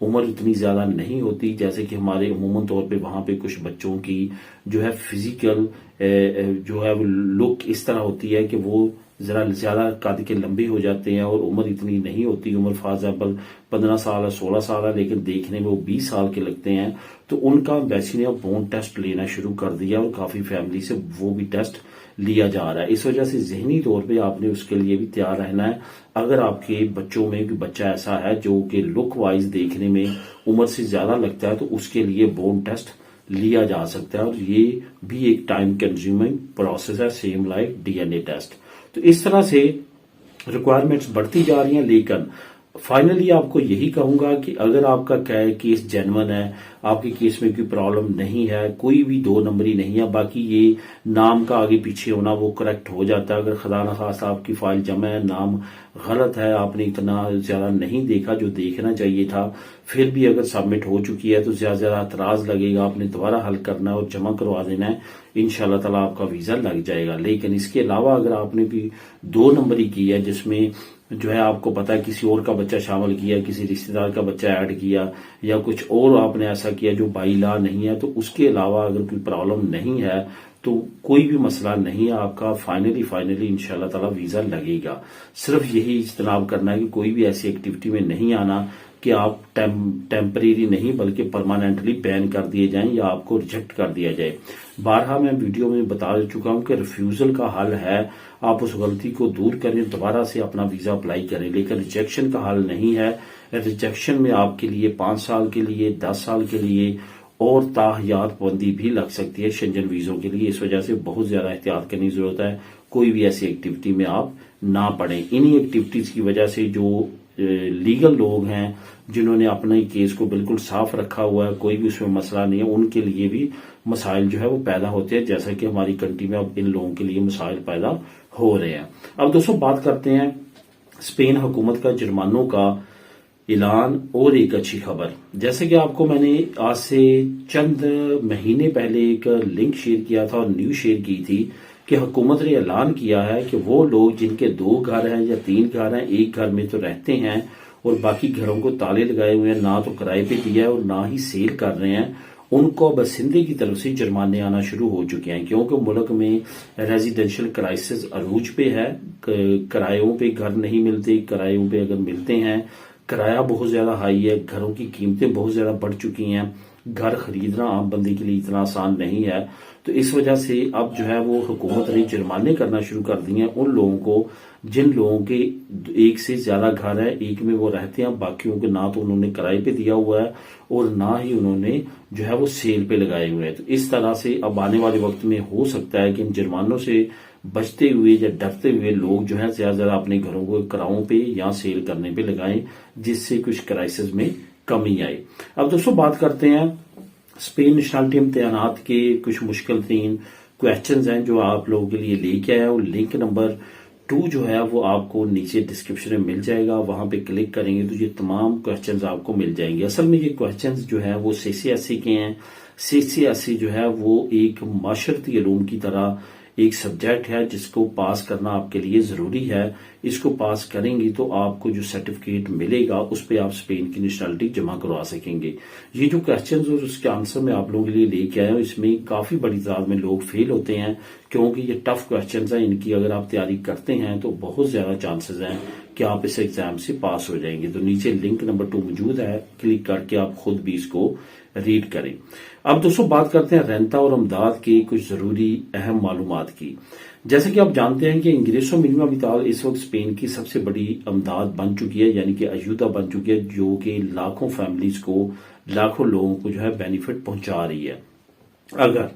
عمر اتنی زیادہ نہیں ہوتی، جیسے کہ ہمارے عموماً طور پہ وہاں پہ کچھ بچوں کی جو ہے فزیکل جو ہے وہ لک اس طرح ہوتی ہے کہ وہ ذرا زیادہ قد کے لمبے ہو جاتے ہیں اور عمر اتنی نہیں ہوتی، عمر فار ایگزامپل 15 سال ہے 16 سال ہے، لیکن دیکھنے میں وہ 20 سال کے لگتے ہیں. تو ان کا ایمبیسی نے بون ٹیسٹ لینا شروع کر دیا اور کافی فیملی سے وہ بھی ٹیسٹ لیا جا رہا ہے. اس وجہ سے ذہنی طور پہ آپ نے اس کے لیے بھی تیار رہنا ہے. اگر آپ کے بچوں میں کوئی بچہ ایسا ہے جو کہ لک وائز دیکھنے میں عمر سے زیادہ لگتا ہے تو اس کے لیے بون ٹیسٹ لیا جا سکتا ہے، اور یہ بھی ایک ٹائم کنزیومنگ پروسیس ہے، same like D N A test. تو اس طرح سے ریکوائرمنٹس بڑھتی جا رہی ہیں. لیکن فائنلی آپ کو یہی کہوں گا کہ اگر آپ کا کیس جینون ہے، آپ کے کیس میں کوئی پرابلم نہیں ہے، کوئی بھی 2 نمبری نہیں ہے، باقی یہ نام کا آگے پیچھے ہونا وہ کریکٹ ہو جاتا ہے. اگر خدا نخواستہ آپ کی فائل جمع ہے، نام غلط ہے، آپ نے اتنا زیادہ نہیں دیکھا جو دیکھنا چاہیے تھا، پھر بھی اگر سبمٹ ہو چکی ہے تو زیادہ اعتراض لگے گا، آپ نے دوبارہ حل کرنا ہے اور جمع کروا دینا ہے. انشاءاللہ تعالیٰ آپ کا ویزا لگ جائے گا. لیکن اس کے علاوہ اگر آپ نے بھی 2 نمبری کی ہے جس میں جو ہے آپ کو پتا ہے کسی اور کا بچہ شامل کیا، کسی رشتہ دار کا بچہ ایڈ کیا، یا کچھ اور آپ نے ایسا کیا جو بائی لا نہیں ہے، تو اس کے علاوہ اگر کوئی پرابلم نہیں ہے تو کوئی بھی مسئلہ نہیں ہے، آپ کا فائنلی انشاءاللہ تعالیٰ ویزا لگے گا. صرف یہی اجتناب کرنا ہے کہ کوئی بھی ایسی ایکٹیویٹی میں نہیں آنا کہ آپ ٹیمپریری نہیں بلکہ پرماننٹلی بین کر دیے جائیں یا آپ کو ریجیکٹ کر دیا جائے. بارہا میں ویڈیو میں بتا چکا ہوں کہ ریفیوزل کا حل ہے، آپ اس غلطی کو دور کریں، دوبارہ سے اپنا ویزا اپلائی کریں. لیکن ریجیکشن کا حل نہیں ہے. ریجیکشن میں آپ کے لیے 5 سال کے لیے، 10 سال کے لیے اور تاحیات پابندی بھی لگ سکتی ہے شنجن ویزوں کے لیے. اس وجہ سے بہت زیادہ احتیاط کرنے کی ضرورت ہے. کوئی بھی ایسی ایکٹیویٹی میں آپ نہ پڑیں. انہی ایکٹیویٹیز کی وجہ سے جو لیگل لوگ ہیں جنہوں نے اپنے کیس کو بالکل صاف رکھا ہوا ہے، کوئی بھی اس میں مسئلہ نہیں ہے، ان کے لیے بھی مسائل جو ہے وہ پیدا ہوتے ہیں، جیسا کہ ہماری کنٹری میں اب ان لوگوں کے لیے مسائل پیدا ہو رہے ہیں. اب دوستوں بات کرتے ہیں اسپین حکومت کا جرمانوں کا اعلان اور ایک اچھی خبر. جیسے کہ آپ کو میں نے آج سے چند مہینے پہلے ایک لنک شیئر کیا تھا اور نیوز شیئر کی تھی کہ حکومت نے اعلان کیا ہے کہ وہ لوگ جن کے 2 گھر ہیں یا 3 گھر ہیں، ایک گھر میں تو رہتے ہیں اور باقی گھروں کو تالے لگائے ہوئے ہیں، نہ تو کرائے پہ دیا ہے اور نہ ہی سیل کر رہے ہیں، ان کو بسندے کی طرف سے جرمانے آنا شروع ہو چکے ہیں. کیونکہ ملک میں ریزیڈینشل کرائسس عروج پہ ہے، کرایوں پہ گھر نہیں ملتے، کرایوں پہ اگر ملتے ہیں کرایہ بہت زیادہ ہائی ہے، گھروں کی قیمتیں بہت زیادہ بڑھ چکی ہیں، گھر خریدنا عام بندے کے لیے اتنا آسان نہیں ہے. تو اس وجہ سے اب جو ہے وہ حکومت نے جرمانے کرنا شروع کر دی ہیں ان لوگوں کو جن لوگوں کے 1 سے زیادہ گھر ہے، ایک میں وہ رہتے ہیں، باقیوں کے نہ تو انہوں نے کرائے پہ دیا ہوا ہے اور نہ ہی انہوں نے جو ہے وہ سیل پہ لگائے ہوئے ہیں. تو اس طرح سے اب آنے والے وقت میں ہو سکتا ہے کہ ان جرمانوں سے بچتے ہوئے یا ڈرتے ہوئے لوگ جو ہے زیادہ اپنے گھروں کو کراؤں پہ یا سیل کرنے پہ لگائیں، جس سے کچھ کرائسس میں کمی آئے. اب دوستوں بات کرتے ہیں اسپین نیشنلٹی امتحانات کے کچھ مشکل ترین کویشچنز ہیں جو آپ لوگوں کے لیے لے کے آیا. اور لنک نمبر 2 جو ہے وہ آپ کو نیچے ڈسکرپشن میں مل جائے گا، وہاں پہ کلک کریں گے تو یہ تمام کویشچنز آپ کو مل جائیں گے. اصل میں یہ کویشچنز جو ہیں وہ CCSE کے ہیں. CCSE جو ہے وہ ایک معاشرتی علوم کی طرح ایک سبجیکٹ ہے جس کو پاس کرنا آپ کے لیے ضروری ہے. اس کو پاس کریں گی تو آپ کو جو سرٹیفکیٹ ملے گا اس پہ آپ اسپین کی نیشنلٹی جمع کروا سکیں گے. یہ جو کویشچنز اور اس کے آنسر میں آپ لوگوں کے لیے لے کے آیا ہوں، اس میں کافی بڑی تعداد میں لوگ فیل ہوتے ہیں کیونکہ یہ ٹف کویشچنز ہیں. ان کی اگر آپ تیاری کرتے ہیں تو بہت زیادہ چانسز ہیں کہ آپ اس ایگزام سے پاس ہو جائیں گے. تو نیچے لنک نمبر 2 موجود ہے، کلک کر کے آپ خود بھی اس کو ریڈ کریں. اب دوستوں بات کرتے ہیں رینتا اور امداد کے کچھ ضروری اہم معلومات کی. جیسے کہ آپ جانتے ہیں کہ انگریسو منیمم ویتال اس وقت اسپین کی سب سے بڑی امداد بن چکی ہے، یعنی کہ ایودا بن چکی ہے، جو کہ لاکھوں فیملیز کو، لاکھوں لوگوں کو جو ہے بینیفٹ پہنچا رہی ہے. اگر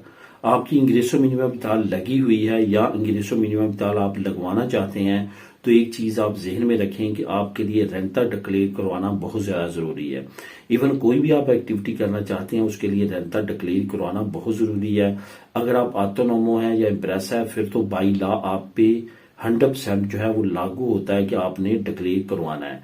آپ کی انگریسو منیمم ویتال لگی ہوئی ہے یا انگریسو منیمم ویتال آپ لگوانا چاہتے ہیں تو ایک چیز آپ ذہن میں رکھیں کہ آپ کے لیے رینتا ڈکلیئر کروانا بہت زیادہ ضروری ہے. ایون کوئی بھی آپ ایکٹیویٹی کرنا چاہتے ہیں اس کے لیے رینتا ڈکلیئر کروانا بہت ضروری ہے. اگر آپ آٹونومو ہیں یا امپریس ہے پھر تو بائی لا آپ پہ 100% جو ہے وہ لاگو ہوتا ہے کہ آپ نے ڈکلیئر کروانا ہے.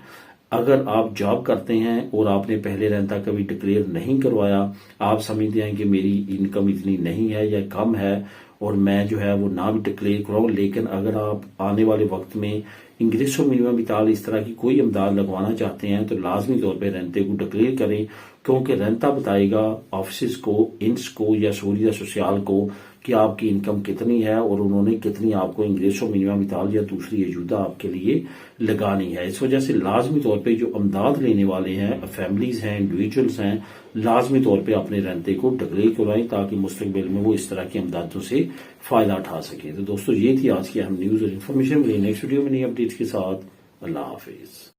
اگر آپ جاب کرتے ہیں اور آپ نے پہلے رینتا کبھی ڈکلیئر نہیں کروایا، آپ سمجھتے ہیں کہ میری انکم اتنی نہیں ہے یا کم ہے اور میں جو ہے وہ نہ بھی ڈکلیئر کراؤں، لیکن اگر آپ آنے والے وقت میں انگریسو منیمم ویتال اس طرح کی کوئی امداد لگوانا چاہتے ہیں تو لازمی طور پہ رینتے کو ڈکلیئر کریں، کیونکہ رینتا بتائے گا آفیسز کو، انس کو یا سوریہ سوسیال کو کہ آپ کی انکم کتنی ہے اور انہوں نے کتنی آپ کو انگریسو منیمم ویتال یا دوسری اجودہ آپ کے لیے لگانی ہے۔ اس وجہ سے لازمی طور پہ جو امداد لینے والے ہیں، فیملیز ہیں، انڈیویجولز ہیں، لازمی طور پہ اپنے رینتے کو ڈکلیئر کرائیں تاکہ مستقبل میں وہ اس طرح کی امدادوں سے فائدہ اٹھا سکیں۔ تو دوستو یہ تھی آج کی اہم نیوز اور انفارمیشن۔ ملیں نیکسٹ ویڈیو میں نئی اپڈیٹس کے ساتھ۔ اللہ حافظ۔